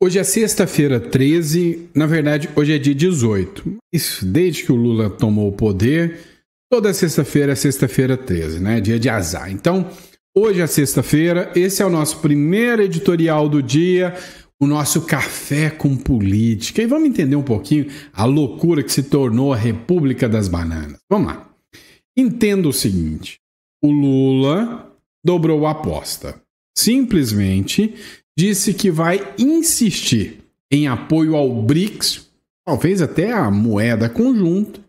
Hoje é sexta-feira 13, na verdade hoje é dia 18, mas desde que o Lula tomou o poder, toda sexta-feira é sexta-feira 13, né? Dia de azar. Então, hoje é sexta-feira, esse é o nosso primeiro editorial do dia, o nosso café com política. E vamos entender um pouquinho a loucura que se tornou a República das Bananas. Vamos lá. Entenda o seguinte, o Lula dobrou a aposta. Simplesmente disse que vai insistir em apoio ao BRICS, talvez até a moeda conjunta,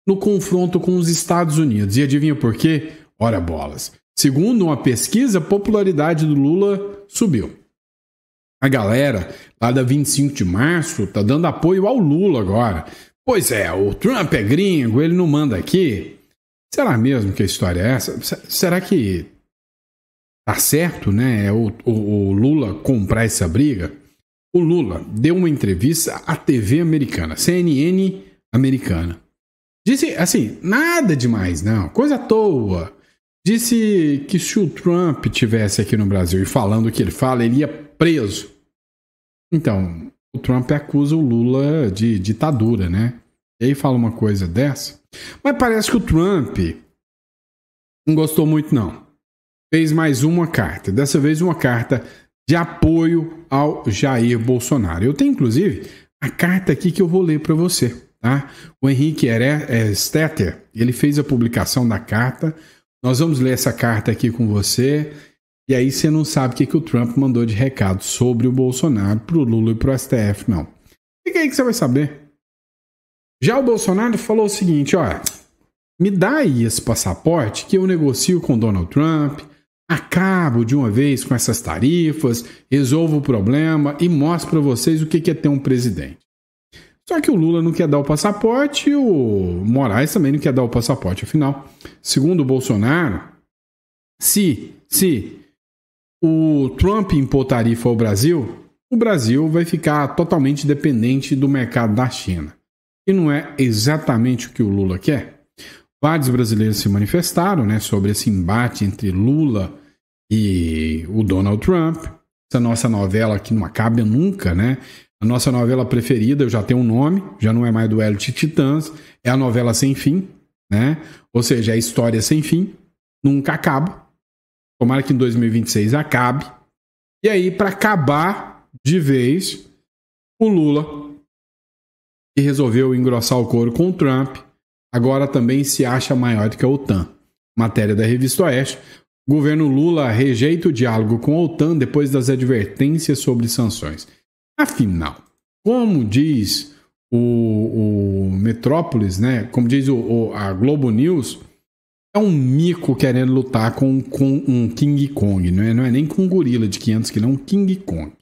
no confronto com os Estados Unidos. E adivinha por quê? Ora bolas. Segundo uma pesquisa, a popularidade do Lula subiu. A galera lá da 25 de março tá dando apoio ao Lula agora. Pois é, o Trump é gringo, ele não manda aqui. Será mesmo que a história é essa? Será que tá certo, né, o Lula comprar essa briga? O Lula deu uma entrevista à TV americana, CNN americana. Disse, assim, nada demais, não, coisa à toa. Disse que se o Trump tivesse aqui no Brasil e falando o que ele fala, ele ia preso. Então, o Trump acusa o Lula de ditadura, né? E aí fala uma coisa dessa. Mas parece que o Trump não gostou muito, não. Fez mais uma carta, dessa vez uma carta de apoio ao Jair Bolsonaro. Eu tenho, inclusive, a carta aqui que eu vou ler para você, tá? O Henrique Stetter, ele fez a publicação da carta. Nós vamos ler essa carta aqui com você, e aí você não sabe o que o Trump mandou de recado sobre o Bolsonaro pro Lula e pro STF, não. Fica aí que você vai saber. Já o Bolsonaro falou o seguinte, olha, me dá aí esse passaporte que eu negocio com Donald Trump, acabo de uma vez com essas tarifas, resolvo o problema e mostro para vocês o que é ter um presidente. Só que o Lula não quer dar o passaporte e o Moraes também não quer dar o passaporte. Afinal, segundo o Bolsonaro, se o Trump impor tarifa ao Brasil, o Brasil vai ficar totalmente dependente do mercado da China. E não é exatamente o que o Lula quer. Vários brasileiros se manifestaram, né, sobre esse embate entre Lula e o Donald Trump. Essa nossa novela que não acaba nunca, né? A nossa novela preferida, já tem um nome, já não é mais do Elite Titãs, é a novela sem fim, né? Ou seja, é a história sem fim, nunca acaba. Tomara que em 2026 acabe. E aí, para acabar de vez, o Lula, que resolveu engrossar o couro com o Trump, agora também se acha maior do que a OTAN. Matéria da Revista Oeste. O governo Lula rejeita o diálogo com a OTAN depois das advertências sobre sanções. Afinal, como diz o Metrópolis, né? Como diz a Globo News, é um mico querendo lutar com um King Kong. Não é nem com um gorila de 500 quilos, é um King Kong.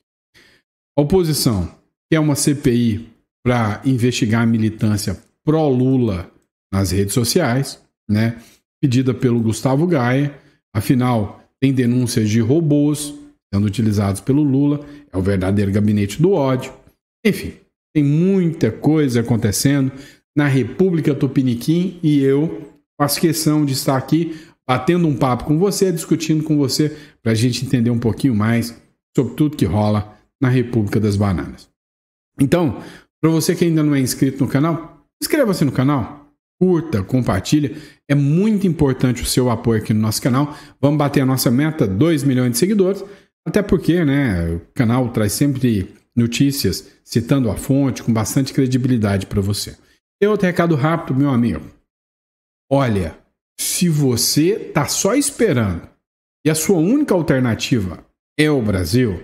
A oposição quer uma CPI para investigar a militância pró-Lula nas redes sociais, né? Pedida pelo Gustavo Gaia. Afinal, tem denúncias de robôs sendo utilizados pelo Lula. É o verdadeiro gabinete do ódio. Enfim, tem muita coisa acontecendo na República Tupiniquim e eu faço questão de estar aqui batendo um papo com você, discutindo com você, para a gente entender um pouquinho mais sobre tudo que rola na República das Bananas. Então, para você que ainda não é inscrito no canal, inscreva-se no canal. Curta, compartilha, é muito importante o seu apoio aqui no nosso canal. Vamos bater a nossa meta, 2 milhões de seguidores, até porque, né, o canal traz sempre notícias citando a fonte com bastante credibilidade para você. E outro recado rápido, meu amigo. Olha, se você tá só esperando e a sua única alternativa é o Brasil,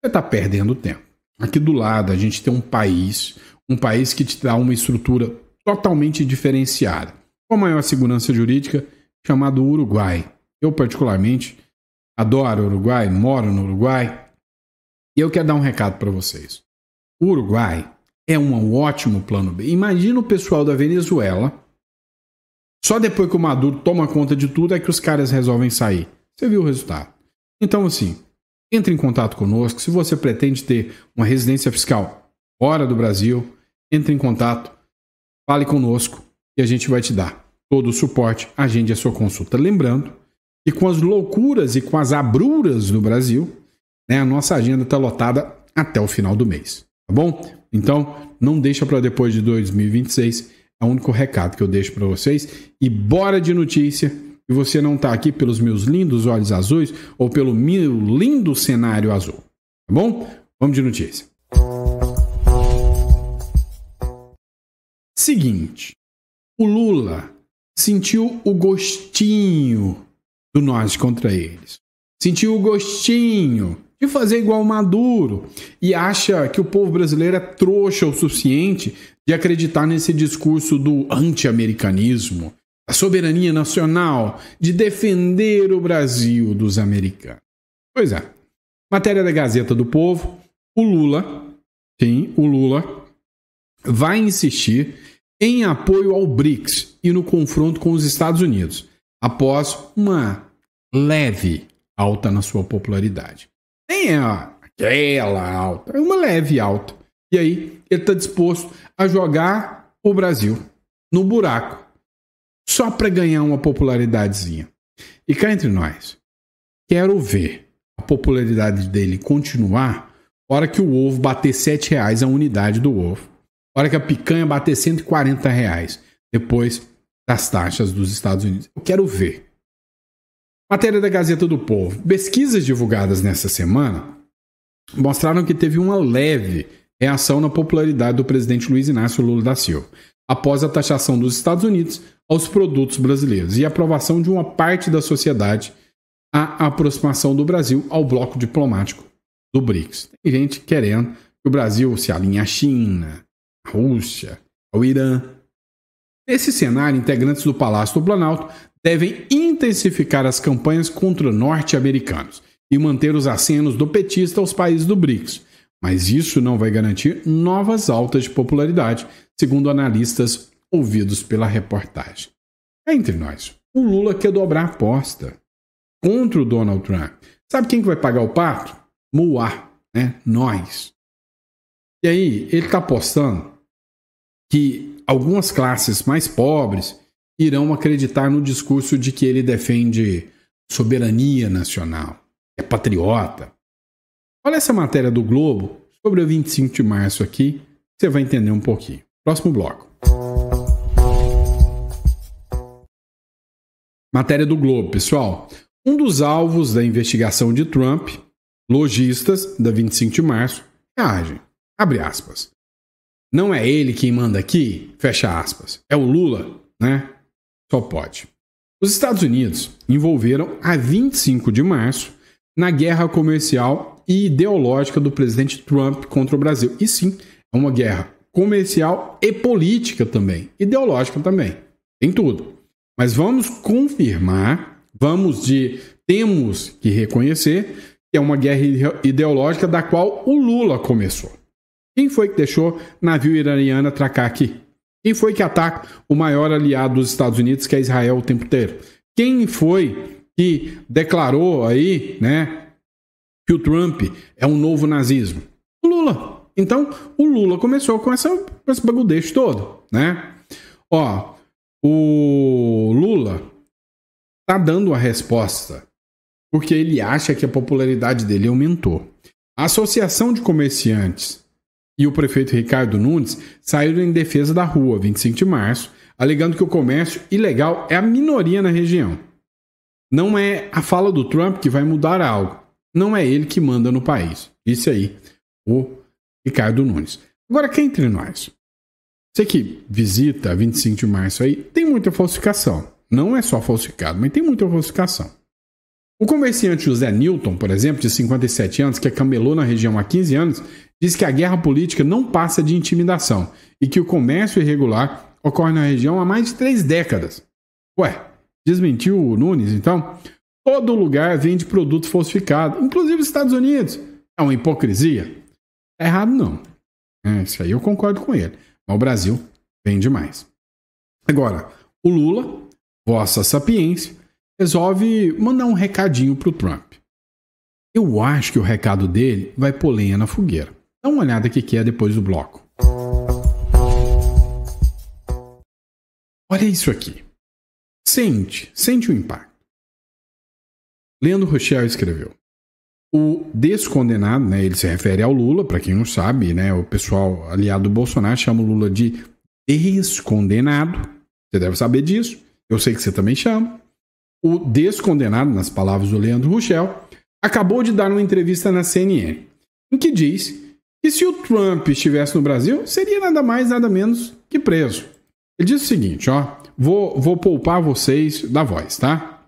você tá perdendo tempo. Aqui do lado a gente tem um país que te dá uma estrutura totalmente diferenciada, com a maior segurança jurídica, chamado Uruguai. Eu, particularmente, adoro o Uruguai, moro no Uruguai, e eu quero dar um recado para vocês. O Uruguai é um ótimo plano B. Imagina o pessoal da Venezuela, só depois que o Maduro toma conta de tudo é que os caras resolvem sair. Você viu o resultado. Então, assim, entre em contato conosco. Se você pretende ter uma residência fiscal fora do Brasil, entre em contato. Fale conosco e a gente vai te dar todo o suporte, agende a sua consulta. Lembrando que com as loucuras e com as abruras do Brasil, né, a nossa agenda está lotada até o final do mês, tá bom? Então, não deixa para depois de 2026, é o único recado que eu deixo para vocês. E bora de notícia. E você não está aqui pelos meus lindos olhos azuis ou pelo meu lindo cenário azul, tá bom? Vamos de notícia. Seguinte, o Lula sentiu o gostinho do nós contra eles. Sentiu o gostinho de fazer igual o Maduro e acha que o povo brasileiro é trouxa o suficiente de acreditar nesse discurso do anti-americanismo, da soberania nacional, de defender o Brasil dos americanos. Pois é. Matéria da Gazeta do Povo, o Lula vai insistir em apoio ao BRICS e no confronto com os Estados Unidos, após uma leve alta na sua popularidade. Nem é aquela alta, é uma leve alta. E aí ele está disposto a jogar o Brasil no buraco, só para ganhar uma popularidadezinha. E cá entre nós, quero ver a popularidade dele continuar na hora que o ovo bater R$7 a unidade do ovo. Na hora que a picanha bater R$140 depois das taxas dos Estados Unidos. Eu quero ver. Matéria da Gazeta do Povo. Pesquisas divulgadas nessa semana mostraram que teve uma leve reação na popularidade do presidente Luiz Inácio Lula da Silva, após a taxação dos Estados Unidos aos produtos brasileiros e a aprovação de uma parte da sociedade à aproximação do Brasil ao bloco diplomático do BRICS. Tem gente querendo que o Brasil se alinhe à China, à Rússia, ao Irã. Nesse cenário, integrantes do Palácio do Planalto devem intensificar as campanhas contra norte-americanos e manter os acenos do petista aos países do BRICS. Mas isso não vai garantir novas altas de popularidade, segundo analistas ouvidos pela reportagem. Entre nós, o Lula quer dobrar a aposta contra o Donald Trump. Sabe quem que vai pagar o pato? Moá, né? Nós. E aí, ele está apostando que algumas classes mais pobres irão acreditar no discurso de que ele defende soberania nacional, é patriota. Olha essa matéria do Globo sobre o 25 de março aqui, você vai entender um pouquinho. Próximo bloco. Matéria do Globo, pessoal. Um dos alvos da investigação de Trump, lojistas da 25 de março, reagem. Abre aspas. Não é ele quem manda aqui? Fecha aspas. É o Lula, né? Só pode. Os Estados Unidos envolveram a 25 de março na guerra comercial e ideológica do presidente Trump contra o Brasil. E sim, é uma guerra comercial e política também, ideológica também. Tem tudo. Mas vamos confirmar, temos que reconhecer que é uma guerra ideológica da qual o Lula começou. Quem foi que deixou navio iraniano atracar aqui? Quem foi que ataca o maior aliado dos Estados Unidos, que é Israel, o tempo inteiro? Quem foi que declarou aí, né, que o Trump é um novo nazismo? O Lula. Então, o Lula começou com esse bagulho todo, né? Ó, o Lula tá dando a resposta porque ele acha que a popularidade dele aumentou. A Associação de Comerciantes e o prefeito Ricardo Nunes saíram em defesa da rua, 25 de março, alegando que o comércio ilegal é a minoria na região. Não é a fala do Trump que vai mudar algo. Não é ele que manda no país. Disse aí o Ricardo Nunes. Agora, quem entre nós? Você que visita 25 de março aí, tem muita falsificação. Não é só falsificado, mas tem muita falsificação. O comerciante José Newton, por exemplo, de 57 anos, que camelou na região há 15 anos, diz que a guerra política não passa de intimidação e que o comércio irregular ocorre na região há mais de 3 décadas. Ué, desmentiu o Nunes, então? Todo lugar vende produto falsificado, inclusive os Estados Unidos. É uma hipocrisia? É errado, não. Isso aí eu concordo com ele. Mas o Brasil vende mais. Agora, o Lula, vossa sapiência, resolve mandar um recadinho pro Trump. Eu acho que o recado dele vai pôr lenha na fogueira. Dá uma olhada aqui que é depois do bloco. Olha isso aqui. Sente o impacto. Leandro Rochelle escreveu: O descondenado, né, ele se refere ao Lula, para quem não sabe, né, o pessoal aliado do Bolsonaro chama o Lula de descondenado. Você deve saber disso. Eu sei que você também chama. O descondenado, nas palavras do Leandro Rochel, acabou de dar uma entrevista na CNN, em que diz que se o Trump estivesse no Brasil, seria nada mais, nada menos que preso. Ele diz o seguinte, ó, vou poupar vocês da voz, tá?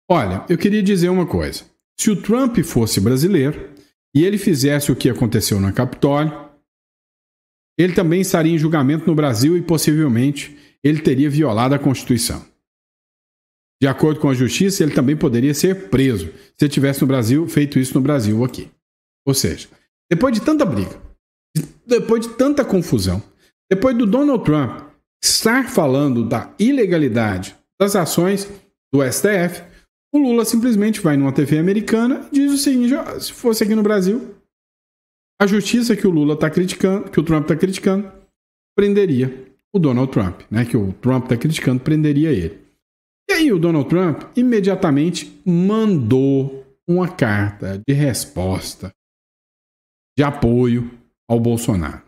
Olha, eu queria dizer uma coisa. Se o Trump fosse brasileiro e ele fizesse o que aconteceu na Capitólio, ele também estaria em julgamento no Brasil e possivelmente ele teria violado a Constituição. De acordo com a justiça, ele também poderia ser preso se ele tivesse no Brasil feito isso no Brasil aqui. Ou seja, depois de tanta briga, depois de tanta confusão, depois do Donald Trump estar falando da ilegalidade das ações do STF, o Lula simplesmente vai numa TV americana e diz o seguinte, ó, se fosse aqui no Brasil, a justiça que o Lula está criticando, que o Trump está criticando, prenderia o Donald Trump, né? Que o Trump está criticando, prenderia ele. E aí o Donald Trump imediatamente mandou uma carta de resposta, de apoio ao Bolsonaro.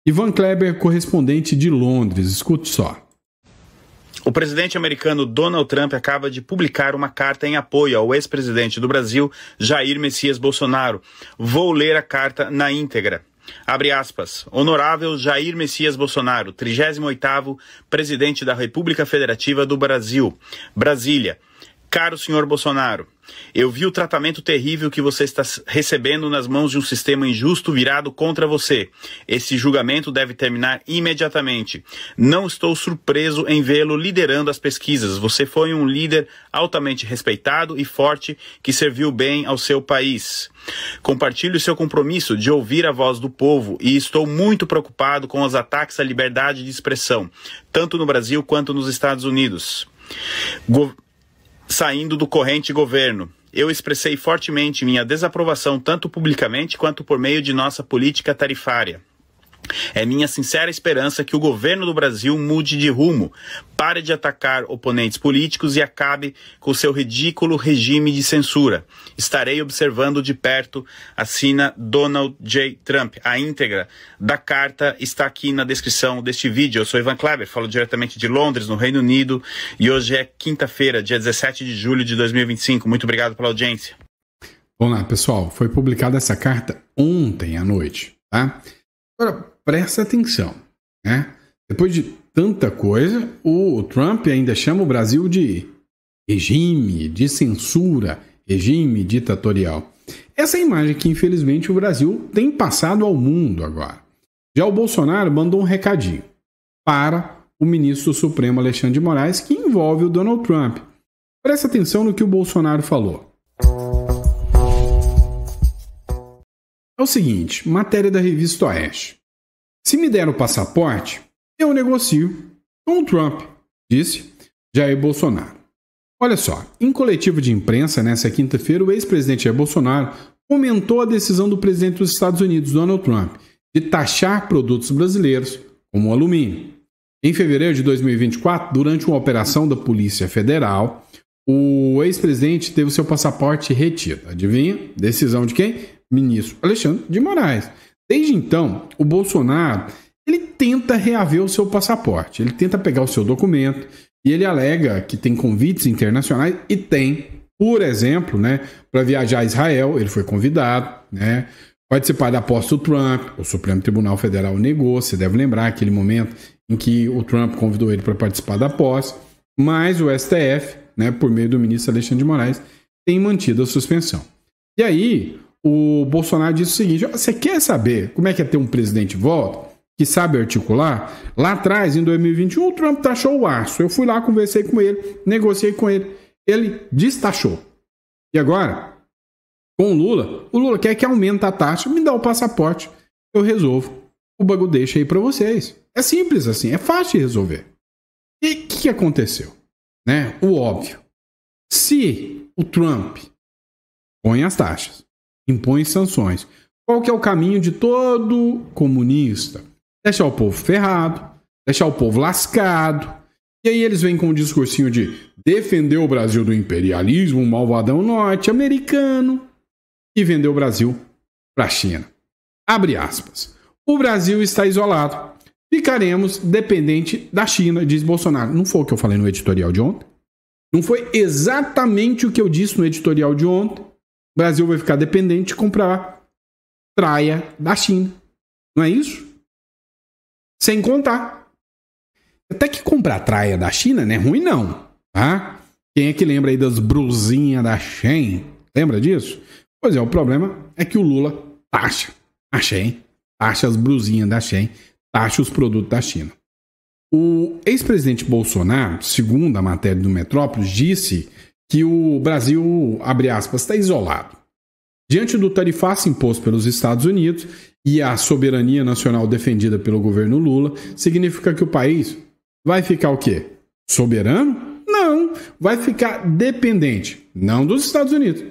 Ivan Kleber, correspondente de Londres, escute só. O presidente americano Donald Trump acaba de publicar uma carta em apoio ao ex-presidente do Brasil, Jair Messias Bolsonaro. Vou ler a carta na íntegra. Abre aspas. Honorável Jair Messias Bolsonaro, 38º presidente da República Federativa do Brasil, Brasília. Caro senhor Bolsonaro, eu vi o tratamento terrível que você está recebendo nas mãos de um sistema injusto virado contra você. Esse julgamento deve terminar imediatamente. Não estou surpreso em vê-lo liderando as pesquisas. Você foi um líder altamente respeitado e forte que serviu bem ao seu país. Compartilho seu compromisso de ouvir a voz do povo e estou muito preocupado com os ataques à liberdade de expressão, tanto no Brasil quanto nos Estados Unidos. Saindo do corrente governo, eu expressei fortemente minha desaprovação tanto publicamente quanto por meio de nossa política tarifária. É minha sincera esperança que o governo do Brasil mude de rumo, pare de atacar oponentes políticos e acabe com seu ridículo regime de censura. Estarei observando de perto, assina Donald J. Trump. A íntegra da carta está aqui na descrição deste vídeo. Eu sou Ivan Kleber, falo diretamente de Londres, no Reino Unido, e hoje é quinta-feira, dia 17 de julho de 2025. Muito obrigado pela audiência. Vamos lá, pessoal. Foi publicada essa carta ontem à noite, tá? Agora, presta atenção, né? Depois de tanta coisa, o Trump ainda chama o Brasil de regime, de censura, regime ditatorial. Essa é a imagem que, infelizmente, o Brasil tem passado ao mundo agora. Já o Bolsonaro mandou um recadinho para o ministro do Supremo, Alexandre de Moraes, que envolve o Donald Trump. Presta atenção no que o Bolsonaro falou. É o seguinte, matéria da revista Oeste. Se me der o passaporte, eu negocio com o Trump, disse Jair Bolsonaro. Olha só, em coletivo de imprensa nessa quinta-feira, o ex-presidente Jair Bolsonaro comentou a decisão do presidente dos Estados Unidos, Donald Trump, de taxar produtos brasileiros como o alumínio. Em fevereiro de 2024, durante uma operação da Polícia Federal, o ex-presidente teve o seu passaporte retido. Adivinha? Decisão de quem? Ministro Alexandre de Moraes. Desde então, o Bolsonaro ele tenta reaver o seu passaporte, ele tenta pegar o seu documento e ele alega que tem convites internacionais e tem, por exemplo, né, para viajar a Israel, ele foi convidado, né, participar da posse do Trump, o Supremo Tribunal Federal negou, você deve lembrar aquele momento em que o Trump convidou ele para participar da posse, mas o STF, né, por meio do ministro Alexandre de Moraes, tem mantido a suspensão. E aí, o Bolsonaro disse o seguinte, você quer saber como é que é ter um presidente de volta, que sabe articular? Lá atrás, em 2021, o Trump taxou o aço. Eu fui lá, conversei com ele, negociei com ele. Ele destaxou. E agora, com o Lula quer que aumente a taxa, me dá o passaporte, eu resolvo. O bagulho deixa aí para vocês. É simples assim, é fácil de resolver. E o que aconteceu? Né? O óbvio. Se o Trump põe as taxas, impõe sanções, qual que é o caminho de todo comunista? Deixar o povo ferrado, deixar o povo lascado. E aí eles vêm com um discursinho de defender o Brasil do imperialismo, um malvadão norte-americano, e vender o Brasil para a China. Abre aspas. O Brasil está isolado. Ficaremos dependente da China, diz Bolsonaro. Não foi o que eu falei no editorial de ontem? Não foi exatamente o que eu disse no editorial de ontem? O Brasil vai ficar dependente de comprar traia da China. Não é isso? Sem contar. Até que comprar traia da China não é ruim, não. Tá? Quem é que lembra aí das brusinhas da Shein? Lembra disso? Pois é, o problema é que o Lula taxa a Shein, taxa as brusinhas da Shein, taxa os produtos da China. O ex-presidente Bolsonaro, segundo a matéria do Metrópolis, disse que o Brasil, abre aspas, está isolado. Diante do tarifaço imposto pelos Estados Unidos e a soberania nacional defendida pelo governo Lula, significa que o país vai ficar o quê? Soberano? Não, vai ficar dependente, não dos Estados Unidos,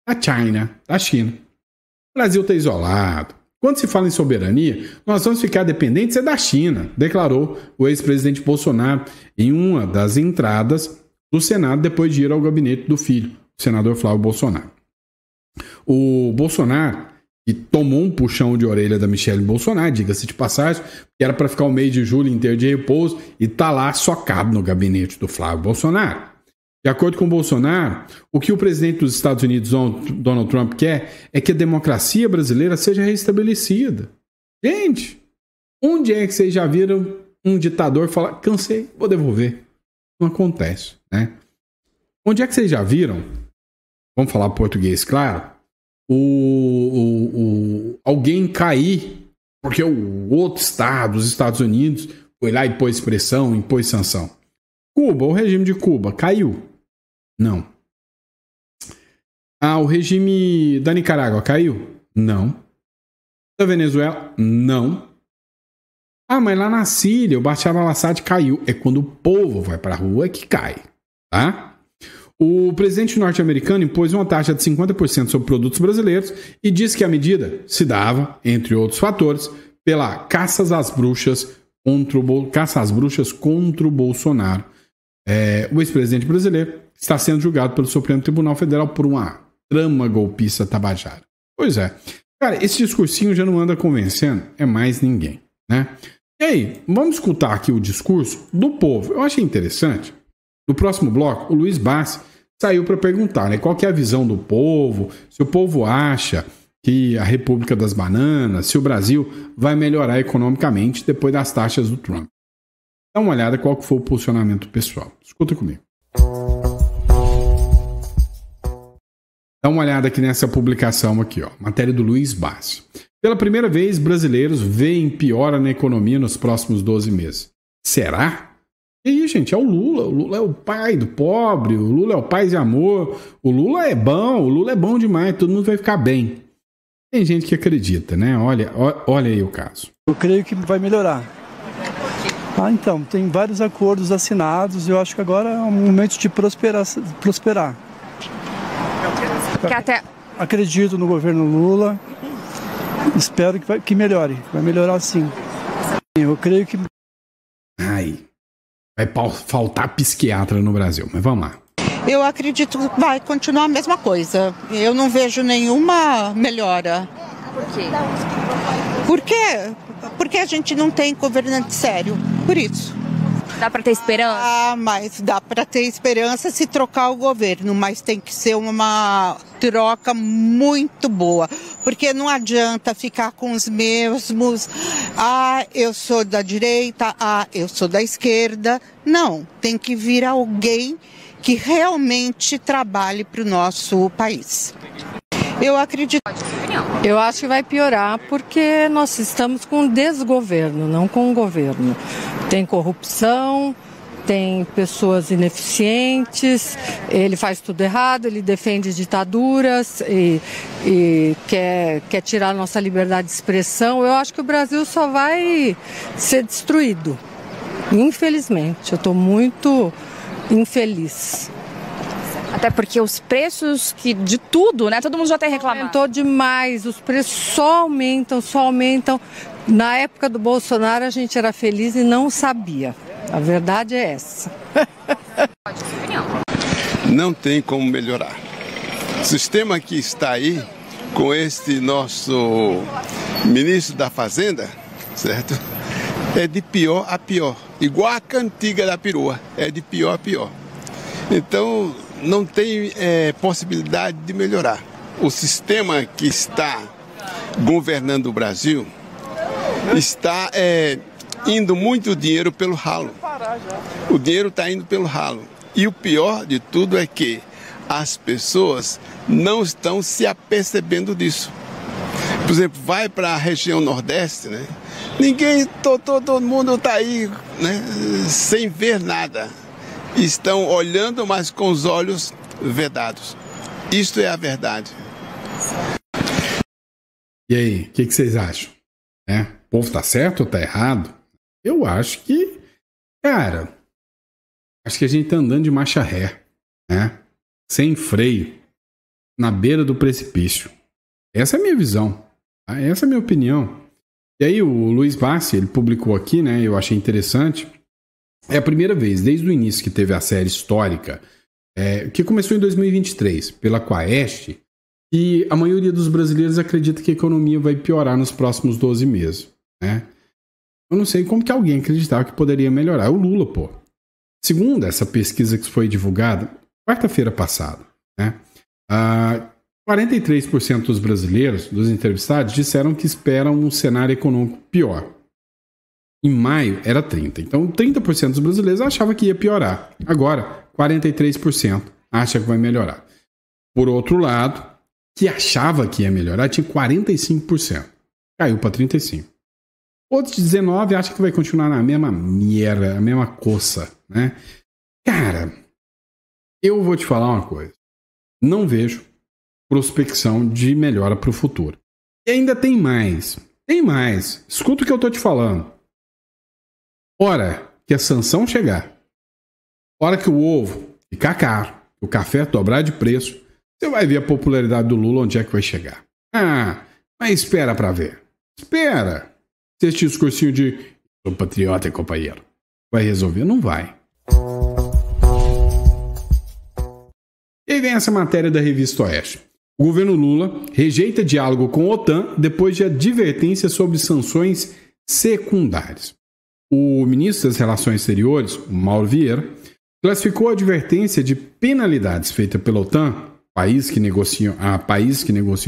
da China, da China. O Brasil está isolado. Quando se fala em soberania, nós vamos ficar dependentes da China, declarou o ex-presidente Bolsonaro em uma das entradas do Senado depois de ir ao gabinete do filho, o senador Flávio Bolsonaro. O Bolsonaro, que tomou um puxão de orelha da Michelle Bolsonaro, diga-se de passagem, que era para ficar o mês de julho inteiro de repouso e está lá socado no gabinete do Flávio Bolsonaro. De acordo com Bolsonaro, o que o presidente dos Estados Unidos, Donald Trump, quer é que a democracia brasileira seja restabelecida. Gente, onde é que vocês já viram um ditador falar, cansei, vou devolver? Não acontece, né? Onde é que vocês já viram, vamos falar português, claro, alguém cair porque o outro estado, os Estados Unidos, foi lá e pôs pressão, impôs sanção? Cuba, o regime de Cuba, caiu? Não. O regime da Nicarágua caiu? Não. Da Venezuela? Não. Mas lá na Síria, o Bashar al-Assad caiu. É quando o povo vai para a rua que cai, tá? O presidente norte-americano impôs uma taxa de 50% sobre produtos brasileiros e disse que a medida se dava, entre outros fatores, pela caça às bruxas contra o Bolsonaro. O ex-presidente brasileiro está sendo julgado pelo Supremo Tribunal Federal por uma trama golpista tabajara. Pois é. Cara, esse discursinho já não anda convencendo mais ninguém, né? E aí, vamos escutar aqui o discurso do povo. Eu achei interessante. No próximo bloco, o Luiz Bassi saiu para perguntar, né, qual que é a visão do povo, se o povo acha que a República das Bananas, se o Brasil vai melhorar economicamente depois das taxas do Trump. Dá uma olhada qual que foi o posicionamento pessoal. Escuta comigo. Dá uma olhada aqui nessa publicação aqui, ó, matéria do Luiz Bassi. Pela primeira vez, brasileiros veem piora na economia nos próximos 12 meses. Será? E aí, gente, é o Lula. O Lula é o pai do pobre, o Lula é o pai de amor, o Lula é bom demais, todo mundo vai ficar bem. Tem gente que acredita, né? Olha aí o caso. Eu creio que vai melhorar. Então, tem vários acordos assinados e eu acho que agora é um momento de prosperar. Acredito no governo Lula, espero que melhore, vai melhorar sim. Eu creio que... Vai faltar psiquiatra no Brasil, mas vamos lá. Eu acredito que vai continuar a mesma coisa. Eu não vejo nenhuma melhora. Por quê? Porque a gente não tem governante sério. Por isso. Dá para ter esperança? Mas dá para ter esperança se trocar o governo. Mas tem que ser uma troca muito boa. Porque não adianta ficar com os mesmos. Eu sou da direita. Eu sou da esquerda. Não. Tem que vir alguém que realmente trabalhe para o nosso país. Eu acredito. Eu acho que vai piorar porque nós estamos com desgoverno, não com governo. Tem corrupção, tem pessoas ineficientes, ele faz tudo errado, ele defende ditaduras e quer tirar a nossa liberdade de expressão. Eu acho que o Brasil só vai ser destruído. Infelizmente, eu estou muito infeliz. Até porque os preços de tudo, né? Todo mundo já tem reclamado. Aumentou demais, os preços só aumentam. Na época do Bolsonaro a gente era feliz e não sabia. A verdade é essa. Não tem como melhorar. O sistema que está aí, com este nosso ministro da Fazenda, certo? É de pior a pior. Igual a cantiga da perua, é de pior a pior. Então, não tem possibilidade de melhorar. O sistema que está governando o Brasil está indo muito dinheiro pelo ralo. O dinheiro está indo pelo ralo. E o pior de tudo é que as pessoas não estão se apercebendo disso. Por exemplo, vai para a região Nordeste, né? Todo mundo está aí, né? Sem ver nada. Estão olhando, mas com os olhos vedados. Isto é a verdade. E aí, o que vocês acham? O povo tá certo ou tá errado? Eu acho que, cara, acho que a gente tá andando de marcha ré, né? Sem freio, na beira do precipício. Essa é a minha visão, tá? Essa é a minha opinião. E aí o Luiz Bassi, ele publicou aqui, né? Eu achei interessante. É a primeira vez, desde o início que teve a série histórica, que começou em 2023, pela Quaest, e a maioria dos brasileiros acredita que a economia vai piorar nos próximos 12 meses, né? Eu não sei como que alguém acreditava que poderia melhorar. O Lula, pô. Segundo essa pesquisa que foi divulgada quarta-feira passada, né? 43% dos brasileiros, dos entrevistados, disseram que esperam um cenário econômico pior. Em maio era 30%. Então 30% dos brasileiros achavam que ia piorar. Agora, 43% acha que vai melhorar. Por outro lado, que achava que ia melhorar, tinha 45%. Caiu para 35%. Outros 19% acham que vai continuar na mesma merda, a mesma coça, né? Cara, eu vou te falar uma coisa. Não vejo prospecção de melhora para o futuro. E ainda tem mais. Tem mais. Escuta o que eu tô te falando. Hora que a sanção chegar, hora que o ovo ficar caro, o café dobrar de preço, você vai ver a popularidade do Lula onde é que vai chegar. Mas espera para ver. Espera. Se este discursinho de sou patriota e companheiro vai resolver, não vai. E aí vem essa matéria da Revista Oeste. O governo Lula rejeita diálogo com a OTAN depois de advertência sobre sanções secundárias. O ministro das Relações Exteriores, Mauro Vieira, classificou a advertência de penalidades feita pela OTAN, países que negociam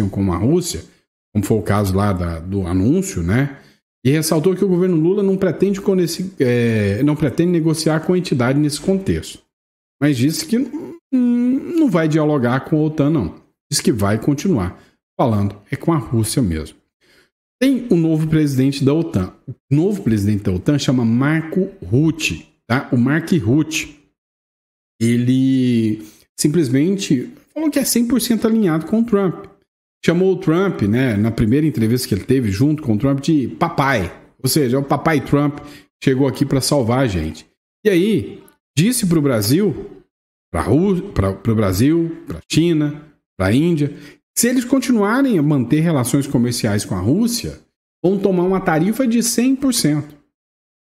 com a Rússia, como foi o caso lá do anúncio, né? E ressaltou que o governo Lula não pretende negociar com a entidade nesse contexto. Mas disse que não vai dialogar com a OTAN, não. Diz que vai continuar falando com a Rússia mesmo. Tem o novo presidente da OTAN. O novo presidente da OTAN chama Marco Rutte. Tá? O Mark Rutte, ele simplesmente falou que é 100% alinhado com o Trump. Chamou o Trump, né, na primeira entrevista que ele teve junto com o Trump, de papai. Ou seja, o papai Trump chegou aqui para salvar a gente. E aí, disse para o Brasil, para o Brasil, para a China, para a Índia, se eles continuarem a manter relações comerciais com a Rússia, vão tomar uma tarifa de 100%.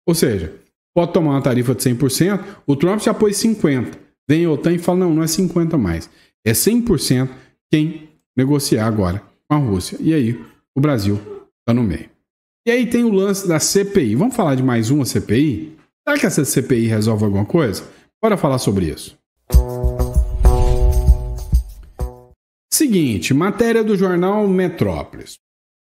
Ou seja, pode tomar uma tarifa de 100%, o Trump já pôs 50%. Vem a OTAN e fala, não é 50% mais. É 100% quem negociar agora com a Rússia. E aí, o Brasil está no meio. E aí tem o lance da CPI. Vamos falar de mais uma CPI? Será que essa CPI resolve alguma coisa? Bora falar sobre isso. Seguinte, matéria do jornal Metrópolis.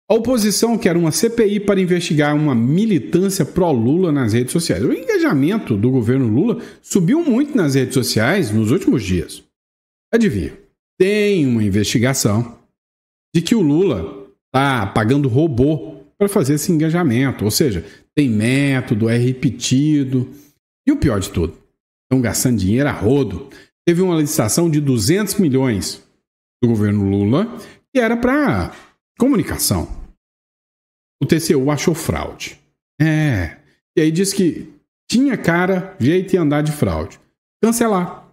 A oposição quer uma CPI para investigar uma militância pró-Lula nas redes sociais. O engajamento do governo Lula subiu muito nas redes sociais nos últimos dias. Adivinha? Tem uma investigação de que o Lula está pagando robô para fazer esse engajamento. Ou seja, tem método, é repetido. E o pior de tudo, estão gastando dinheiro a rodo. Teve uma licitação de 200 milhões do governo Lula, que era para comunicação. O TCU achou fraude. E aí disse que tinha cara, jeito de andar de fraude. Cancelar.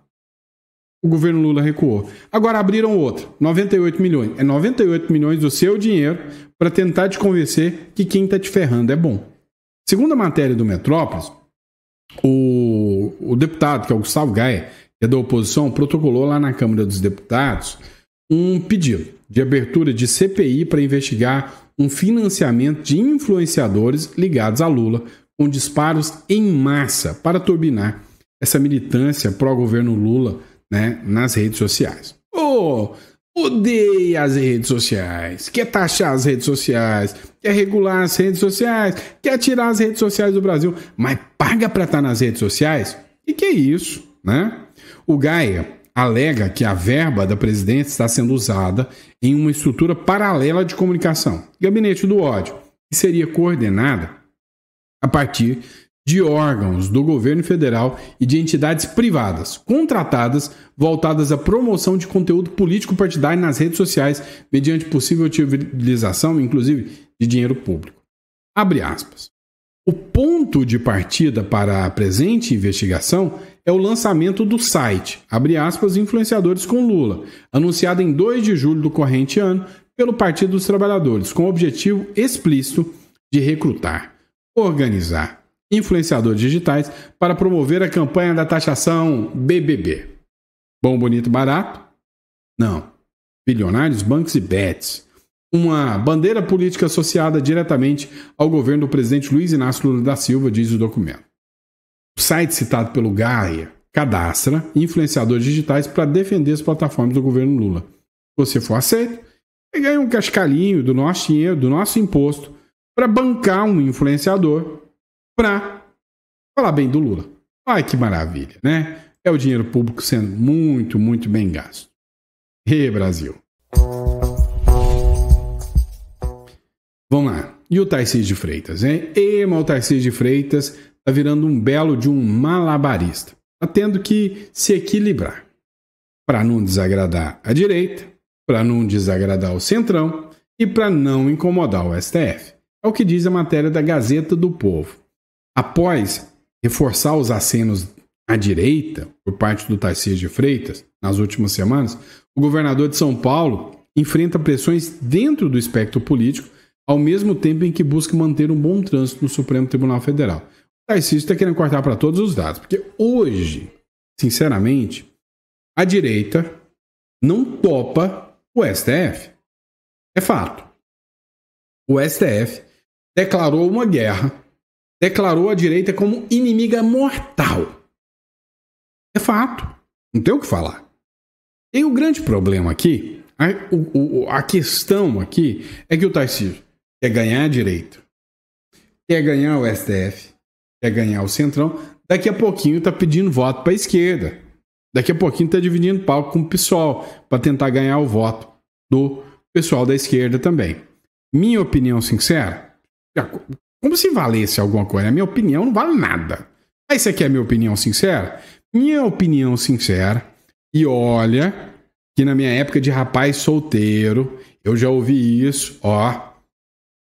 O governo Lula recuou. Agora abriram outra, 98 milhões. É 98 milhões do seu dinheiro para tentar te convencer que quem está te ferrando é bom. Segundo a matéria do Metrópolis, o deputado, que é o Gustavo Gaia, que é da oposição, protocolou lá na Câmara dos Deputados um pedido de abertura de CPI para investigar um financiamento de influenciadores ligados a Lula, com disparos em massa para turbinar essa militância pró-governo Lula, né, nas redes sociais. Odeia as redes sociais, quer taxar as redes sociais, quer regular as redes sociais, quer tirar as redes sociais do Brasil, mas paga para estar nas redes sociais? E que é isso, né? O Gaia alega que a verba da presidência está sendo usada em uma estrutura paralela de comunicação, Gabinete do Ódio, que seria coordenada a partir de órgãos do governo federal e de entidades privadas contratadas voltadas à promoção de conteúdo político partidário nas redes sociais mediante possível utilização, inclusive, de dinheiro público. Abre aspas. O ponto de partida para a presente investigação é o lançamento do site, abre aspas, Influenciadores com Lula, anunciado em 2 de julho do corrente ano pelo Partido dos Trabalhadores, com o objetivo explícito de recrutar, organizar influenciadores digitais para promover a campanha da taxação BBB. Bom, bonito, barato? Não. Bilionários, bancos e bets. Uma bandeira política associada diretamente ao governo do presidente Luiz Inácio Lula da Silva, diz o documento. O site citado pelo Gaia cadastra influenciadores digitais para defender as plataformas do governo Lula. Se você for aceito, você ganha um cascalhinho do nosso dinheiro, do nosso imposto, para bancar um influenciador para falar bem do Lula. Ai, que maravilha, né? É o dinheiro público sendo muito, muito bem gasto. Brasil. Vamos lá. E o Tarcísio de Freitas, hein? Mas o Tarcísio de Freitas tá virando um belo de um malabarista. Tá tendo que se equilibrar para não desagradar a direita, para não desagradar o centrão e para não incomodar o STF. É o que diz a matéria da Gazeta do Povo. Após reforçar os acenos à direita por parte do Tarcísio de Freitas nas últimas semanas, o governador de São Paulo enfrenta pressões dentro do espectro político, ao mesmo tempo em que busca manter um bom trânsito no Supremo Tribunal Federal. O Tarcísio está querendo cortar para todos os lados, porque hoje, sinceramente, a direita não topa o STF. É fato. O STF declarou uma guerra, declarou a direita como inimiga mortal. É fato. Não tem o que falar. E o grande problema aqui, a questão aqui, é que o Tarcísio quer ganhar a direita, quer ganhar o STF, quer ganhar o centrão, daqui a pouquinho está pedindo voto para a esquerda. Daqui a pouquinho está dividindo palco com o PSOL para tentar ganhar o voto do pessoal da esquerda também. Minha opinião sincera, como se valesse alguma coisa, a minha opinião não vale nada. Aí você quer minha opinião sincera? Minha opinião sincera, e olha que na minha época de rapaz solteiro, eu já ouvi isso, ó,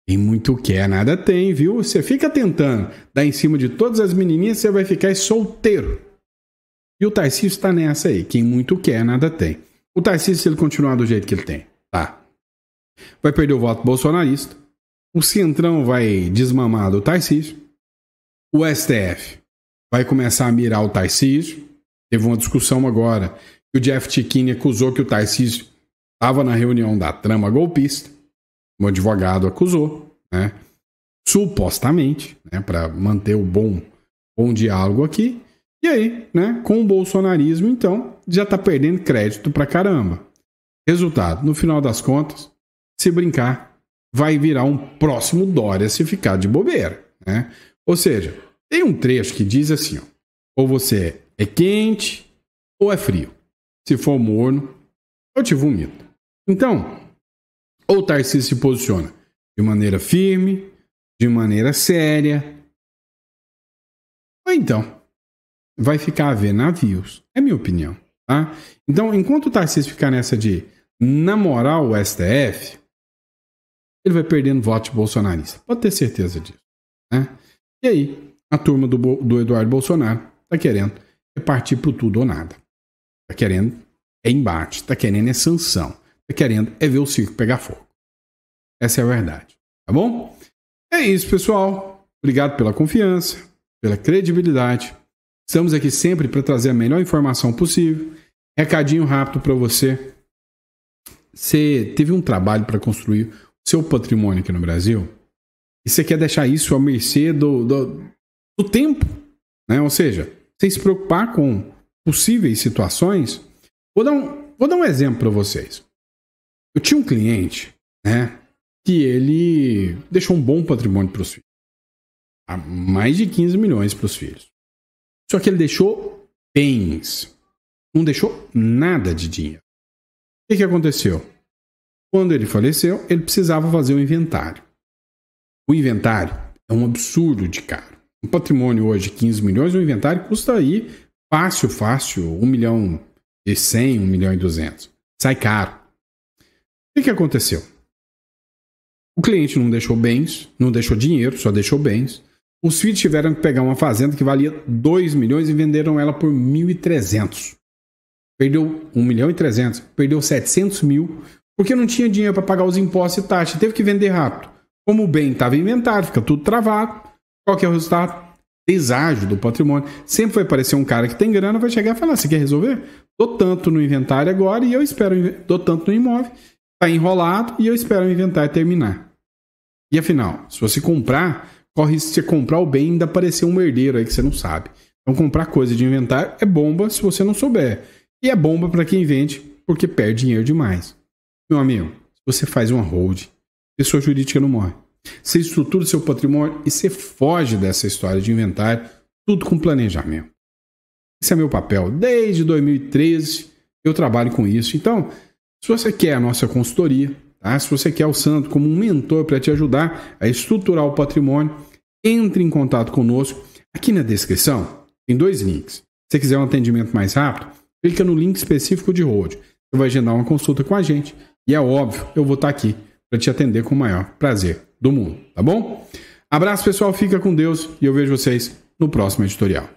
tem muito quer, nada tem, viu? Você fica tentando dar em cima de todas as menininhas, você vai ficar solteiro. E o Tarcísio está nessa aí, quem muito quer, nada tem. O Tarcísio, se ele continuar do jeito que ele tem, tá, vai perder o voto bolsonarista, o centrão vai desmamar do Tarcísio, o STF vai começar a mirar o Tarcísio. Teve uma discussão agora que o Jeff Tichini acusou que o Tarcísio estava na reunião da trama golpista. Um advogado acusou, né? Supostamente, né? Para manter o bom diálogo aqui. E aí, né? Com o bolsonarismo, então, já está perdendo crédito pra caramba. Resultado, no final das contas, se brincar, vai virar um próximo Dória se ficar de bobeira, né? Ou seja, tem um trecho que diz assim, ó, ou você é quente ou é frio. Se for morno, eu te vomito. Então, ou o Tarcísio se posiciona de maneira firme, de maneira séria, ou então vai ficar a ver navios. É minha opinião, tá? Então, enquanto o Tarcísio ficar nessa de namorar o STF, ele vai perdendo voto de bolsonarista. Pode ter certeza disso, né? E aí, a turma do Eduardo Bolsonaro tá querendo partir pro tudo ou nada. Tá querendo é embate, tá querendo é sanção, tá querendo é ver o circo pegar fogo. Essa é a verdade, tá bom? É isso, pessoal. Obrigado pela confiança, pela credibilidade. Estamos aqui sempre para trazer a melhor informação possível. Recadinho rápido para você. Você teve um trabalho para construir o seu patrimônio aqui no Brasil e você quer deixar isso à mercê do tempo, né? Ou seja, sem se preocupar com possíveis situações. Vou dar um exemplo para vocês. Eu tinha um cliente, né, que ele deixou um bom patrimônio para os filhos. Mais de 15 milhões para os filhos. Só que ele deixou bens. Não deixou nada de dinheiro. O que aconteceu? Quando ele faleceu, ele precisava fazer um inventário. O inventário é um absurdo de caro. Um patrimônio hoje de 15 milhões, o inventário custa aí fácil, 1.100.000, 1.200.000. Sai caro. O que aconteceu? O cliente não deixou bens, não deixou dinheiro, só deixou bens. Os filhos tiveram que pegar uma fazenda que valia 2 milhões e venderam ela por 1.300. Perdeu 1.300.000, perdeu 700 mil, porque não tinha dinheiro para pagar os impostos e taxas. Teve que vender rápido. Como o bem estava em inventário, fica tudo travado. Qual que é o resultado? Deságio do patrimônio. Sempre vai aparecer um cara que tem grana, vai chegar e falar, você quer resolver? Dou tanto no inventário agora e eu espero, dou tanto no imóvel, está enrolado e eu espero o inventário terminar. E afinal, se você comprar, corre risco de você comprar o bem e ainda aparecer um herdeiro aí que você não sabe. Então comprar coisa de inventário é bomba se você não souber. E é bomba para quem vende porque perde dinheiro demais. Meu amigo, se você faz uma hold, pessoa jurídica não morre. Você estrutura o seu patrimônio e você foge dessa história de inventário, tudo com planejamento. Esse é meu papel. Desde 2013 eu trabalho com isso. Então, se você quer a nossa consultoria, tá? Se você quer o Sandro como um mentor para te ajudar a estruturar o patrimônio, entre em contato conosco. Aqui na descrição tem 2 links. Se você quiser um atendimento mais rápido, clica no link específico de hold. Você vai agendar uma consulta com a gente. E é óbvio, eu vou estar aqui para te atender com o maior prazer do mundo, tá bom? Abraço, pessoal, fica com Deus e eu vejo vocês no próximo editorial.